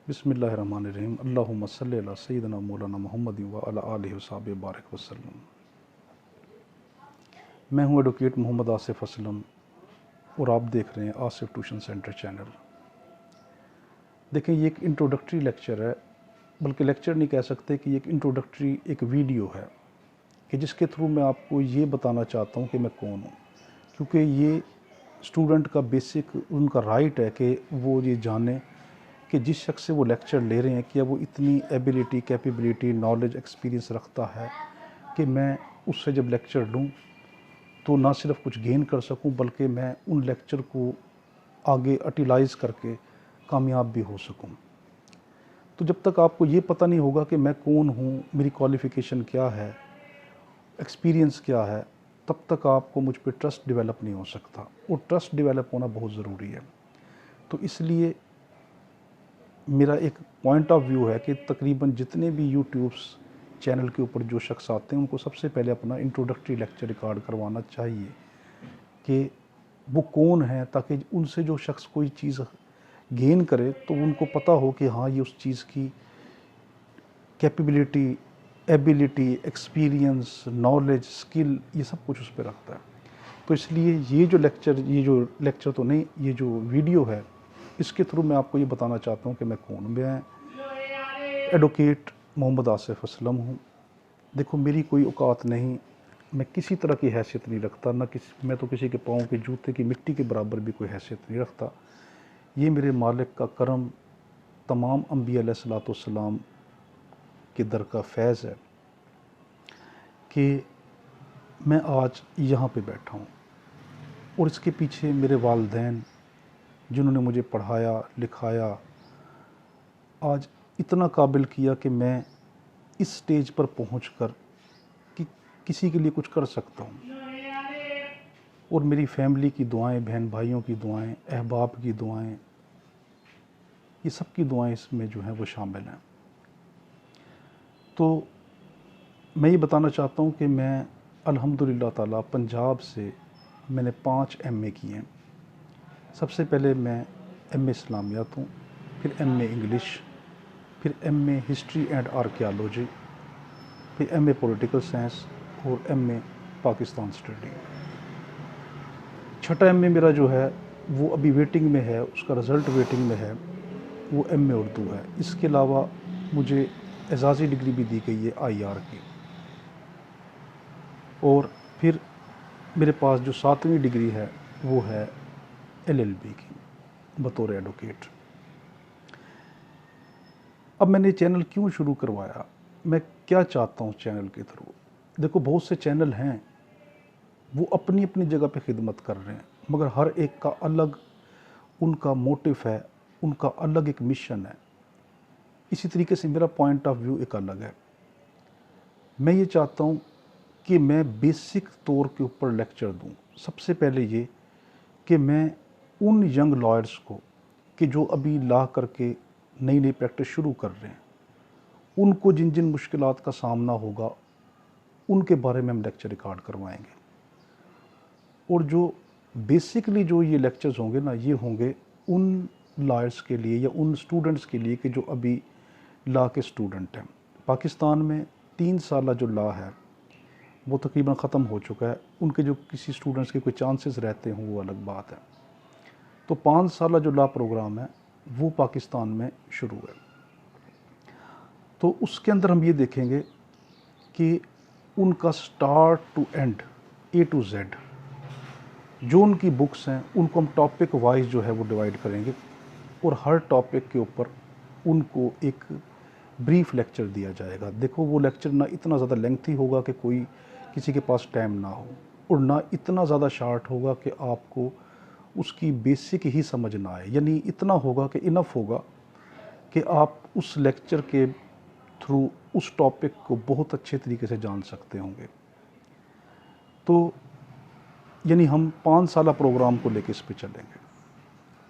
बिस्मिल्लाहिर्रहमानिर्रहीम। अल्लाहुम्मा सल्लि अला सय्यिदिना मौलाना मुहम्मद व अला आलिहि व सहाबिहि बारिक वसल्लम। मैं हूँ एडवोकेट मोहम्मद आसिफ असलम और आप देख रहे हैं आसिफ ट्यूशन सेंटर चैनल। देखें, ये एक इंट्रोडक्टरी लेक्चर है, बल्कि लेक्चर नहीं कह सकते कि ये एक इंट्रोडक्टरी एक वीडियो है कि जिसके थ्रू मैं आपको ये बताना चाहता हूँ कि मैं कौन हूँ, क्योंकि ये स्टूडेंट का बेसिक उनका राइट है कि वो ये जाने कि जिस शख्स से वो लेक्चर ले रहे हैं क्या वो इतनी एबिलिटी, कैपेबिलिटी, नॉलेज, एक्सपीरियंस रखता है कि मैं उससे जब लेक्चर लूँ तो ना सिर्फ कुछ गेन कर सकूं बल्कि मैं उन लेक्चर को आगे यूटिलाइज़ करके कामयाब भी हो सकूं। तो जब तक आपको ये पता नहीं होगा कि मैं कौन हूँ, मेरी क्वालिफ़िकेशन क्या है, एक्सपीरियंस क्या है, तब तक आपको मुझ पर ट्रस्ट डेवलप नहीं हो सकता, और ट्रस्ट डेवलप होना बहुत ज़रूरी है। तो इसलिए मेरा एक पॉइंट ऑफ व्यू है कि तकरीबन जितने भी यूट्यूब चैनल के ऊपर जो शख्स आते हैं उनको सबसे पहले अपना इंट्रोडक्टरी लेक्चर रिकॉर्ड करवाना चाहिए कि वो कौन है, ताकि उनसे जो शख्स कोई चीज़ गेन करे तो उनको पता हो कि हाँ, ये उस चीज़ की capability, ability, experience, knowledge, skill, ये सब कुछ उस पर रखता है। तो इसलिए ये जो लेक्चर तो नहीं, ये जो वीडियो है, इसके थ्रू मैं आपको ये बताना चाहता हूँ कि मैं कौन हूँ। मैं एडवोकेट मोहम्मद आसिफ असलम हूँ। देखो, मेरी कोई औकात नहीं, मैं किसी तरह की हैसियत नहीं रखता, मैं तो किसी के पाँव के जूते की मिट्टी के बराबर भी कोई हैसियत नहीं रखता। ये मेरे मालिक का करम, तमाम अंबिया अलैहिस्सलाम के दर का फैज़ है कि मैं आज यहाँ पे बैठा हूँ, और इसके पीछे मेरे वालिदैन जिन्होंने मुझे पढ़ाया लिखाया, आज इतना काबिल किया कि मैं इस स्टेज पर पहुंचकर कि किसी के लिए कुछ कर सकता हूं। और मेरी फैमिली की दुआएं, बहन भाइयों की दुआएं, अहबाब की दुआएं, ये सब की दुआएं इसमें जो हैं वो शामिल हैं। तो मैं ये बताना चाहता हूं कि मैं अल्हम्दुलिल्लाह ताला पंजाब से मैंने 5 MA किए हैं। सबसे पहले मैं MA इस्लामियात हूँ, फिर MA इंग्लिश, फिर MA हिस्ट्री एंड आर्कियोलॉजी, फिर MA पॉलिटिकल साइंस और MA पाकिस्तान स्टडी। छठा MA मेरा जो है वो अभी वेटिंग में है, उसका रिज़ल्ट वेटिंग में है, वो MA उर्दू है। इसके अलावा मुझे एजाज़ी डिग्री भी दी गई है IR की। और फिर मेरे पास जो 7वीं डिग्री है वो है LLB की बतौर एडवोकेट। अब मैंने चैनल क्यों शुरू करवाया, मैं क्या चाहता हूँ चैनल के थ्रू। देखो, बहुत से चैनल हैं वो अपनी अपनी जगह पे खिदमत कर रहे हैं, मगर हर एक का अलग उनका मोटिव है, उनका अलग एक मिशन है। इसी तरीके से मेरा पॉइंट ऑफ व्यू एक अलग है। मैं ये चाहता हूँ कि मैं बेसिक तौर के ऊपर लेक्चर दूँ। सबसे पहले ये कि मैं उन यंग लॉयर्स को कि जो अभी ला करके नई नई प्रैक्टिस शुरू कर रहे हैं, उनको जिन जिन मुश्किलात का सामना होगा उनके बारे में हम लेक्चर रिकॉर्ड करवाएंगे। और जो बेसिकली जो ये लेक्चर्स होंगे ना, ये होंगे उन लॉयर्स के लिए या उन स्टूडेंट्स के लिए कि जो अभी लॉ के स्टूडेंट हैं। पाकिस्तान में 3 साल जो लॉ है वो तकरीबन ख़त्म हो चुका है। उनके जो किसी स्टूडेंट्स के कोई चांसेस रहते हों वो अलग बात है। तो 5 साल जो लॉ प्रोग्राम है वो पाकिस्तान में शुरू है। तो उसके अंदर हम ये देखेंगे कि उनका start to end A to Z जो उनकी बुक्स हैं उनको हम टॉपिक वाइज जो है वो डिवाइड करेंगे, और हर टॉपिक के ऊपर उनको एक ब्रीफ लेक्चर दिया जाएगा। देखो, वो लेक्चर ना इतना ज़्यादा लेंथी होगा कि कोई किसी के पास टाइम ना हो, और ना इतना ज़्यादा शार्ट होगा कि आपको उसकी बेसिक ही समझ ना आए। यानी इतना होगा कि इनफ होगा कि आप उस लेक्चर के थ्रू उस टॉपिक को बहुत अच्छे तरीके से जान सकते होंगे। तो यानी हम 5 साल प्रोग्राम को लेकर इस पे चलेंगे।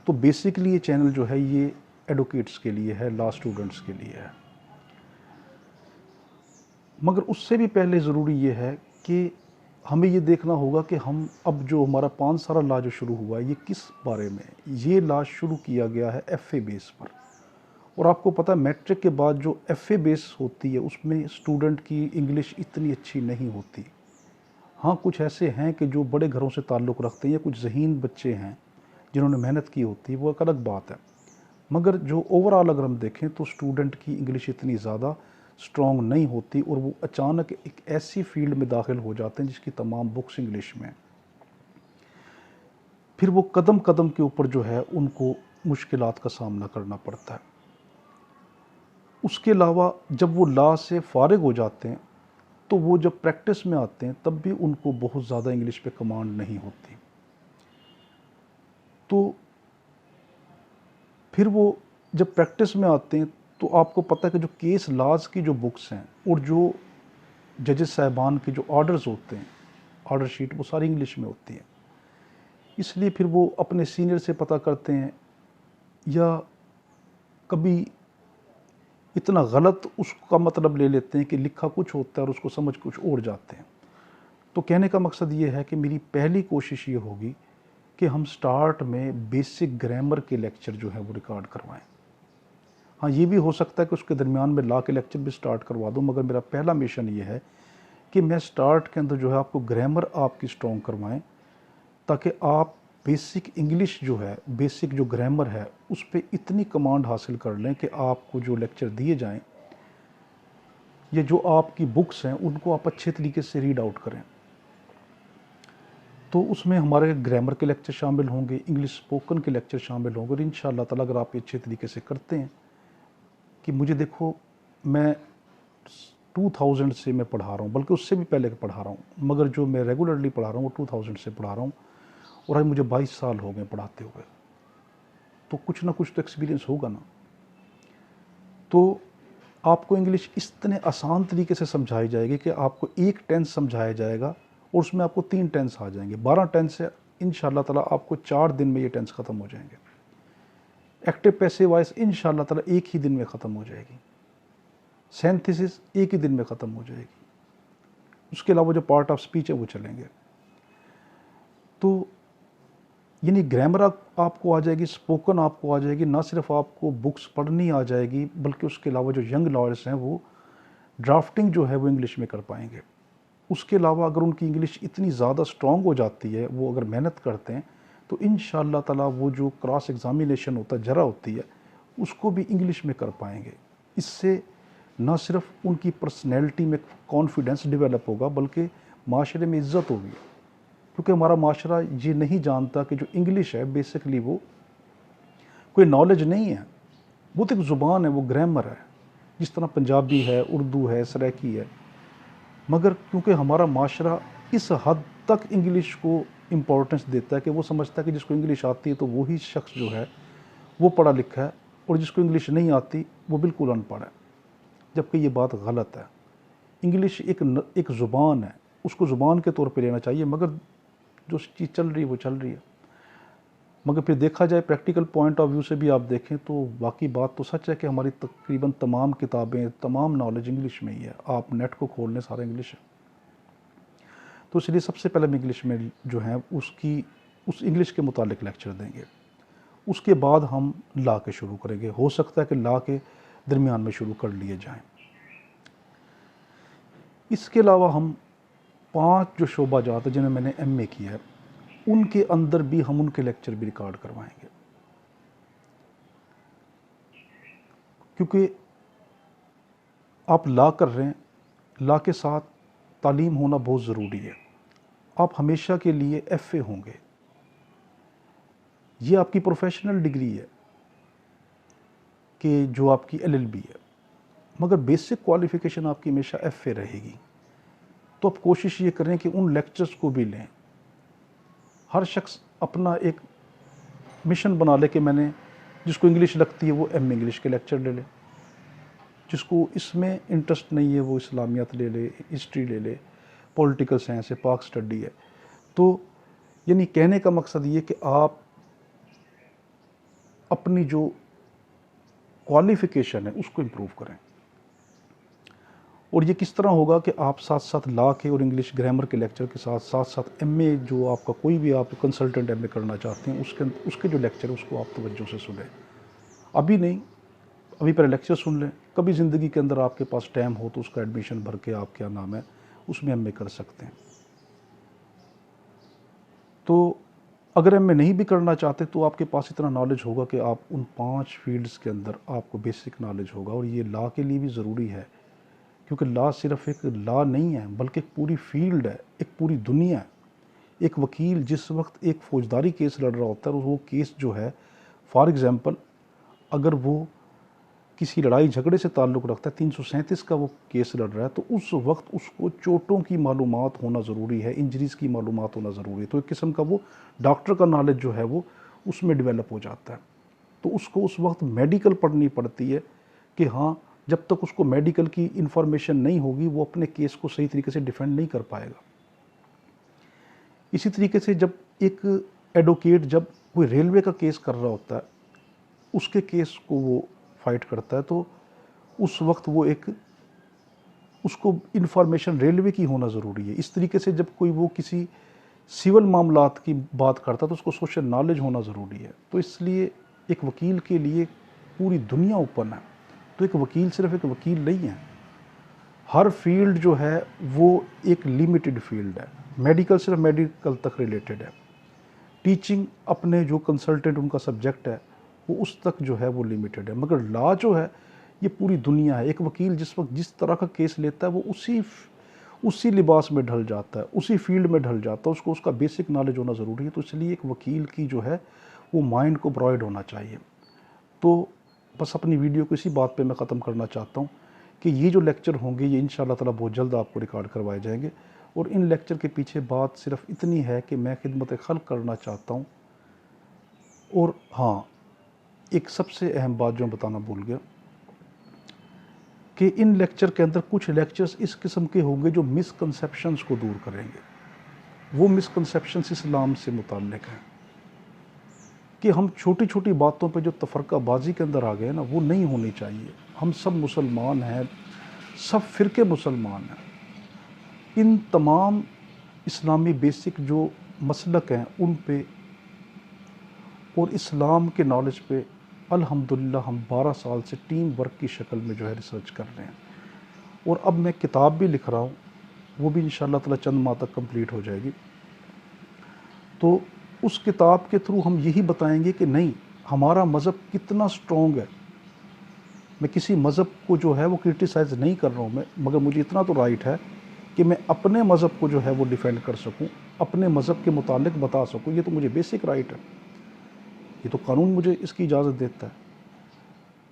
तो बेसिकली ये चैनल जो है ये एडवोकेट्स के लिए है, लॉ स्टूडेंट्स के लिए है। मगर उससे भी पहले ज़रूरी ये है कि हमें ये देखना होगा कि हम अब जो हमारा 5 साल लॉ जो शुरू हुआ है ये किस बारे में। ये लॉ शुरू किया गया है FA बेस पर, اور آپ کو پتہ ہے میٹرک کے بعد جو ایف اے بیس ہوتی ہے اس میں اسٹوڈنٹ کی انگلش اتنی اچھی نہیں ہوتی. ہاں کچھ ایسے ہیں کہ جو بڑے گھروں سے تعلق رکھتے ہیں یا کچھ ذہین بچے ہیں جنہوں نے محنت کی ہوتی ہے، وہ ایک الگ بات ہے. مگر جو اوورآل اگر ہم دیکھیں تو اسٹوڈنٹ کی انگلش اتنی زیادہ اسٹرانگ نہیں ہوتی، اور وہ اچانک ایک ایسی فیلڈ میں داخل ہو جاتے ہیں جس کی تمام بکس انگلش میں. پھر وہ قدم قدم کے اوپر جو ہے ان کو مشکلات کا سامنا کرنا پڑتا ہے. اس کے علاوہ جب وہ لا سے فارغ ہو جاتے ہیں تو وہ جب پریکٹس میں آتے ہیں تب بھی ان کو بہت زیادہ انگلش پہ کمانڈ نہیں ہوتی. تو پھر وہ جب پریکٹس میں آتے ہیں تو آپ کو پتہ ہے کہ جو کیس لاز کی جو بکس ہیں اور جو ججز صاحبان کے جو آرڈرز ہوتے ہیں، آرڈر شیٹ، وہ ساری انگلش میں ہوتی ہے. اس لیے پھر وہ اپنے سینئر سے پتہ کرتے ہیں، یا کبھی اتنا غلط اس کا مطلب لے لیتے ہیں کہ لکھا کچھ ہوتا ہے اور اس کو سمجھ کچھ اور جاتے ہیں. تو کہنے کا مقصد یہ ہے کہ میری پہلی کوشش یہ ہوگی کہ ہم سٹارٹ میں بیسک گرامر کے لیکچر جو ہے وہ ریکارڈ کروائیں. ہاں یہ بھی ہو سکتا ہے کہ اس کے درمیان میں لا کے لیکچر بھی سٹارٹ کروا دوں، مگر میرا پہلا مشن یہ ہے کہ میں سٹارٹ کے اندر جو ہے آپ کو گرامر آپ کی سٹرونگ کروائیں، تاکہ آپ بیسک انگلش جو ہے، بیسک جو گرامر ہے، اس پہ اتنی کمانڈ حاصل کر لیں کہ آپ کو جو لیکچر دیے جائیں یا جو آپ کی بکس ہیں ان کو آپ اچھے طریقے سے ریڈ آؤٹ کریں. تو اس میں ہمارے گرامر کے لیکچر شامل ہوں گے، انگلش اسپوکن کے لیکچر شامل ہوں گے، اور انشاءاللہ تعالیٰ اگر آپ اچھے طریقے سے کرتے ہیں کہ مجھے دیکھو میں 2000 سے میں پڑھا رہا ہوں، بلکہ اس سے بھی پہلے پڑھا رہا ہوں، مگر جو میں ریگولرلی پڑھا رہا ہوں وہ 2000 سے پڑھا رہا ہوں، اور آج مجھے 22 سال ہو گئے پڑھاتے ہوئے. تو کچھ نہ کچھ تو ایکسپیرینس ہوگا نا. تو آپ کو انگلش اس طرح آسان طریقے سے سمجھائی جائے گی کہ آپ کو ایک ٹینس سمجھایا جائے گا اور اس میں آپ کو 3 ٹینس آ جائیں گے. 12 ٹینس ہے، انشاءاللہ تعالیٰ آپ کو 4 دن میں یہ ٹینس ختم ہو جائیں گے. ایکٹیو پیسو وائس انشاءاللہ تعالیٰ ایک ہی دن میں ختم ہو جائے گی. سینتھیسس ایک ہی دن میں ختم ہو جائے گی. اس کے علاوہ جو پارٹ آف سپیچ ہے وہ چلیں گے. تو یعنی گرامر آپ کو آ جائے گی، اسپوکن آپ کو آ جائے گی. نہ صرف آپ کو بکس پڑھنی آ جائے گی، بلکہ اس کے علاوہ جو ینگ لائرس ہیں وہ ڈرافٹنگ جو ہے وہ انگلش میں کر پائیں گے. اس کے علاوہ اگر ان کی انگلش اتنی زیادہ اسٹرانگ ہو جاتی ہے، وہ اگر محنت کرتے ہیں، تو انشاءاللہ تعالیٰ وہ جو کراس ایگزامینیشن ہوتا ہے، جرا ہوتی ہے، اس کو بھی انگلش میں کر پائیں گے. اس سے نہ صرف ان کی پرسنالٹی میں کانفیڈنس ڈیولپ ہوگا، بلکہ معاشرے میں عزت ہوگی. کیونکہ ہمارا معاشرہ یہ نہیں جانتا کہ جو انگلش ہے بیسکلی وہ کوئی نالج نہیں ہے، وہ تو ایک زبان ہے، وہ گرامر ہے، جس طرح پنجابی ہے، اردو ہے، سرائکی ہے. مگر کیونکہ ہمارا معاشرہ اس حد تک انگلش کو امپورٹنس دیتا ہے کہ وہ سمجھتا ہے کہ جس کو انگلش آتی ہے تو وہی شخص جو ہے وہ پڑھا لکھا ہے، اور جس کو انگلش نہیں آتی وہ بالکل ان پڑھ ہے. جبکہ یہ بات غلط ہے. انگلش ایک زبان ہے، اس کو زبان کے طور پہ لینا چاہیے، مگر جو چیز چل رہی ہے وہ چل رہی ہے. مگر پھر دیکھا جائے پریکٹیکل پوائنٹ آف ویو سے بھی آپ دیکھیں تو واقعی بات تو سچ ہے کہ ہماری تقریباً تمام کتابیں، تمام نالج انگلش میں ہی ہے. آپ نیٹ کو کھول لیں، سارا انگلش ہے. تو اس لیے سب سے پہلے ہم انگلش میں جو ہیں اس انگلش کے متعلق لیکچر دیں گے. اس کے بعد ہم لا کے شروع کریں گے. ہو سکتا ہے کہ لا کے درمیان میں شروع کر لیے جائیں. اس کے علاوہ ہم 5 جو شعبہ جات ہیں جنہیں میں نے ایم اے کیا ہے، ان کے اندر بھی ہم ان کے لیکچر بھی ریکارڈ کروائیں گے. کیونکہ آپ لا کر رہے ہیں، لا کے ساتھ تعلیم ہونا بہت ضروری ہے. آپ ہمیشہ کے لیے ایف اے ہوں گے، یہ آپ کی پروفیشنل ڈگری ہے کہ جو آپ کی ایل ایل بی ہے، مگر بیسک کوالیفیکیشن آپ کی ہمیشہ ایف اے رہے گی. تو آپ کوشش یہ کریں کہ ان لیکچرز کو بھی لیں. ہر شخص اپنا ایک مشن بنا لے کہ میں نے، جس کو انگلش لگتی ہے وہ ایم انگلش کے لیکچر لے لے، جس کو اس میں انٹرسٹ نہیں ہے وہ اسلامیات لے لے، ہسٹری لے لے، پولیٹیکل سائنس ہے، پاک اسٹڈی ہے. تو یعنی کہنے کا مقصد یہ کہ آپ اپنی جو کوالیفیکیشن ہے اس کو امپروو کریں. اور یہ کس طرح ہوگا کہ آپ ساتھ ساتھ لا کے اور انگلش گرامر کے لیکچر کے ساتھ ساتھ ایم اے، جو آپ کا کوئی بھی آپ کنسلٹنٹ ایم اے کرنا چاہتے ہیں، اس کے جو لیکچر ہے اس کو آپ توجہ سے سنیں. ابھی نہیں، अभी पहले लेक्चर सुन लें, कभी ज़िंदगी के अंदर आपके पास टाइम हो तो उसका एडमिशन भर के आप क्या नाम है उसमें एमए कर सकते हैं। तो अगर एमए नहीं भी करना चाहते तो आपके पास इतना नॉलेज होगा कि आप उन 5 फील्ड्स के अंदर आपको बेसिक नॉलेज होगा। और ये लॉ के लिए भी ज़रूरी है, क्योंकि लॉ सिर्फ एक लॉ नहीं है बल्कि एक पूरी फील्ड है, एक पूरी दुनिया है। एक वकील जिस वक्त एक फौजदारी केस लड़ रहा होता है और वो केस जो है फॉर एग्ज़ाम्पल अगर वो किसी लड़ाई झगड़े से ताल्लुक़ रखता है, 337 का वो केस लड़ रहा है, तो उस वक्त उसको चोटों की मालूमात होना ज़रूरी है, इंजरीज़ की मालूमात होना ज़रूरी है। तो एक किस्म का वो डॉक्टर का नॉलेज जो है वो उसमें डेवलप हो जाता है। तो उसको उस वक्त मेडिकल पढ़नी पड़ती है कि हाँ, जब तक उसको मेडिकल की इंफॉर्मेशन नहीं होगी वो अपने केस को सही तरीके से डिफेंड नहीं कर पाएगा। इसी तरीके से जब एक एडवोकेट जब कोई रेलवे का केस कर रहा होता है, उसके केस को वो फाइट करता है, तो उस वक्त वो एक उसको इंफॉर्मेशन रेलवे की होना ज़रूरी है। इस तरीके से जब कोई वो किसी सिविल मामलात की बात करता है तो उसको सोशल नॉलेज होना ज़रूरी है। तो इसलिए एक वकील के लिए पूरी दुनिया ओपन है। तो एक वकील सिर्फ एक वकील नहीं है, हर फील्ड जो है वो एक लिमिटेड फील्ड है। मेडिकल सिर्फ मेडिकल तक रिलेटेड है, टीचिंग अपने जो कंसल्टेंट उनका सब्जेक्ट है वो उस तक जो है वो लिमिटेड है, मगर लॉ जो है ये पूरी दुनिया है। एक वकील जिस वक्त जिस तरह का केस लेता है वो उसी लिबास में ढल जाता है, उसी फील्ड में ढल जाता है, उसको उसका बेसिक नॉलेज होना ज़रूरी है। तो इसलिए एक वकील की जो है वो माइंड को ब्रॉयड होना चाहिए। तो बस अपनी वीडियो को इसी बात पे मैं ख़त्म करना चाहता हूँ कि ये जो लेक्चर होंगे ये इंशाअल्लाह ताला बहुत जल्द आपको रिकॉर्ड करवाए जाएंगे। और इन लेक्चर के पीछे बात सिर्फ इतनी है कि मैं खिदमत खल्क़ करना चाहता हूँ। और हाँ, एक सबसे अहम बात जो बताना भूल गया कि इन लेक्चर के अंदर कुछ लेक्चर्स इस किस्म के होंगे जो मिसकंसेप्शंस को दूर करेंगे। वो मिसकंसेप्शंस इस्लाम से मुताल्लिक हैं कि हम छोटी छोटी बातों पे जो तफरकाबाजी के अंदर आ गए ना, वो नहीं होनी चाहिए। हम सब मुसलमान हैं, सब फ़िरके मुसलमान हैं। इन तमाम इस्लामी बेसिक जो मसलक हैं उन पे और इस्लाम के नॉलेज पे अल्हम्दुलिल्लाह हम 12 साल से टीम वर्क की शक्ल में जो है रिसर्च कर रहे हैं। और अब मैं किताब भी लिख रहा हूँ, वो भी इंशाअल्लाह ताला चंद माह तक कंप्लीट हो जाएगी। तो उस किताब के थ्रू हम यही बताएंगे कि नहीं, हमारा मज़हब कितना स्ट्रॉन्ग है। मैं किसी मज़हब को जो है वो क्रिटिसाइज़ नहीं कर रहा हूँ मैं, मगर मुझे इतना तो राइट है कि मैं अपने मज़हब को जो है वो डिफेंड कर सकूँ, अपने मज़हब के मुतालिक बता सकूँ। ये तो मुझे बेसिक राइट है, ये तो कानून मुझे इसकी इजाज़त देता है।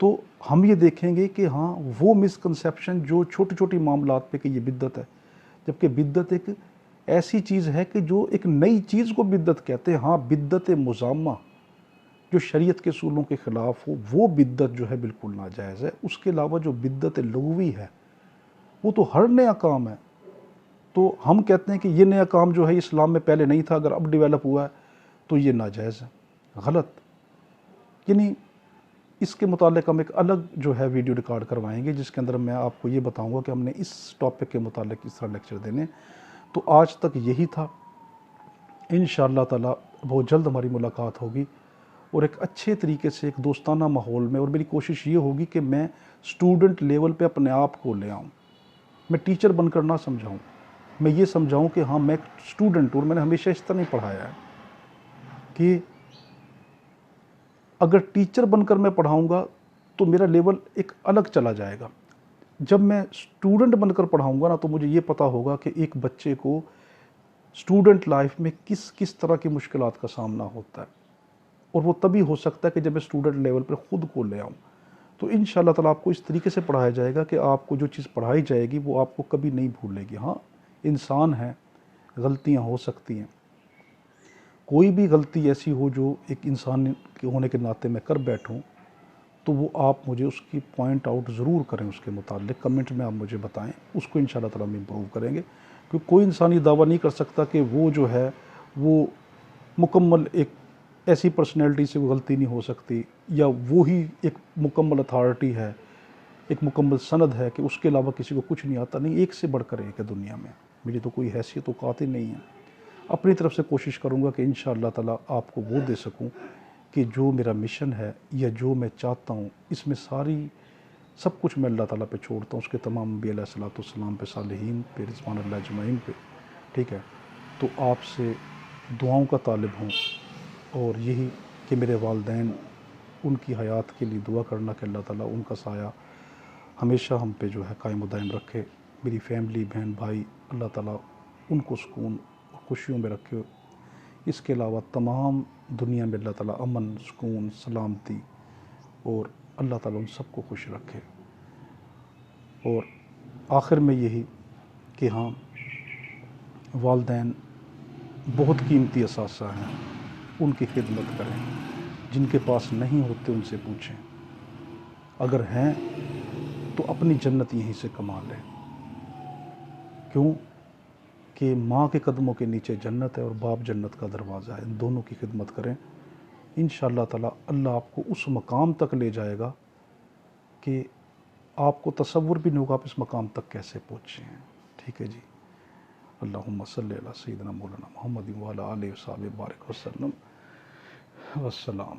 तो हम ये देखेंगे कि हाँ, वो मिसकंसेप्शन जो छोटी छोटी मामलात पे कि ये बिद्दत है, जबकि बिद्दत एक ऐसी चीज़ है कि जो एक नई चीज़ को बिद्दत कहते हैं। हाँ, बिद्दत मुज़ामा जो शरीयत के असूलों के ख़िलाफ़ हो वो बिद्दत जो है बिल्कुल नाजायज़ है। उसके अलावा जो बिद्दत लग़वी है वो तो हर नया काम है। तो हम कहते हैं कि ये नया काम जो है इस्लाम में पहले नहीं था, अगर अब डेवलप हुआ है तो ये नाजायज़ है, गलत। यानी इसके मुतालिक हम एक अलग जो है वीडियो रिकॉर्ड करवाएंगे जिसके अंदर मैं आपको ये बताऊंगा कि हमने इस टॉपिक के मुतालिक किस तरह लेक्चर देने। तो आज तक यही था। इंशाअल्लाह ताला बहुत जल्द हमारी मुलाकात होगी और एक अच्छे तरीके से एक दोस्ताना माहौल में। और मेरी कोशिश ये होगी कि मैं स्टूडेंट लेवल पे अपने आप को ले आऊँ, मैं टीचर बनकर ना समझाऊँ, मैं ये समझाऊँ कि हाँ, मैं एक स्टूडेंट हूँ। और मैंने हमेशा इस तरह नहीं पढ़ाया है कि अगर टीचर बनकर मैं पढ़ाऊँगा तो मेरा लेवल एक अलग चला जाएगा। जब मैं स्टूडेंट बनकर पढ़ाऊँगा ना, तो मुझे ये पता होगा कि एक बच्चे को स्टूडेंट लाइफ में किस किस तरह की मुश्किलात का सामना होता है। और वो तभी हो सकता है कि जब मैं स्टूडेंट लेवल पर ख़ुद को ले आऊँ। तो इंशाअल्लाह ताला आपको इस तरीके से पढ़ाया जाएगा कि आपको जो चीज़ पढ़ाई जाएगी वो आपको कभी नहीं भूलेगी। हाँ, इंसान है, गलतियाँ हो सकती हैं, कोई भी गलती ऐसी हो जो एक इंसान के होने के नाते मैं कर बैठूं, तो वो आप मुझे उसकी पॉइंट आउट ज़रूर करें, उसके मुतालिक कमेंट में आप मुझे बताएं, उसको इंशाअल्लाह ताला हम इम्प्रूव करेंगे। क्योंकि कोई इंसान ये दावा नहीं कर सकता कि वो जो है वो मुकम्मल एक ऐसी पर्सनैलिटी से कोई गलती नहीं हो सकती, या वो ही एक मुकम्मल अथॉरिटी है, एक मुकम्मल सनद है कि उसके अलावा किसी को कुछ नहीं आता। नहीं, एक से बढ़कर एक है दुनिया में। मेरी तो कोई हैसियत तो औकात ही नहीं है। अपनी तरफ से कोशिश करूँगा कि इंशाअल्लाह ताला आपको वो दे सकूँ کہ جو میرا مشن ہے یا جو میں چاہتا ہوں اس میں سب کچھ میں اللہ تعالیٰ پہ چھوڑتا ہوں، اس کے تمام انبیاء علیہ الصلوۃ والسلام پہ، صالحین پہ، رضوان اللہ اجمعین پہ، ٹھیک ہے۔ تو آپ سے دعاؤں کا طالب ہوں، اور یہی کہ میرے والدین، ان کی حیات کے لیے دعا کرنا کہ اللہ تعالیٰ ان کا سایہ ہمیشہ ہم پہ جو ہے قائم و دائم رکھے، میری فیملی، بہن بھائی، اللہ تعالیٰ ان کو سکون اور خوشیوں میں رکھے۔ اس کے علاوہ تمام دنیا میں اللہ تعالیٰ امن، سکون، سلامتی، اور اللہ تعالیٰ ان سب کو خوش رکھے۔ اور آخر میں یہی کہ ہاں، والدین بہت قیمتی اثاثہ ہیں، ان کی خدمت کریں، جن کے پاس نہیں ہوتے ان سے پوچھیں، اگر ہیں تو اپنی جنت یہیں سے کما لیں۔ کیوں کہ ماں کے قدموں کے نیچے جنت ہے اور باپ جنت کا دروازہ ہے، ان دونوں کی خدمت کریں، انشاءاللہ تعالیٰ اللہ آپ کو اس مقام تک لے جائے گا کہ آپ کو تصور بھی نہیں ہوگا آپ اس مقام تک کیسے پہنچے ہیں۔ ٹھیک ہے جی، اللہم صلی علی سیدنا مولانا محمد وعلی آلہ وصحبہ بارک وسلم، والسلام۔